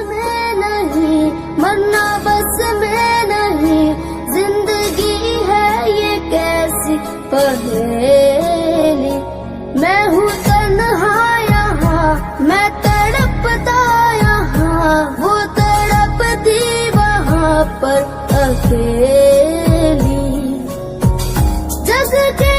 में नहीं, मरना बस में नहीं, जिंदगी है ये कैसी पहेली। मैं हूँ तन्हा यहाँ, मैं तड़पता यहाँ, वो तड़पती वहाँ पर अकेली। जग के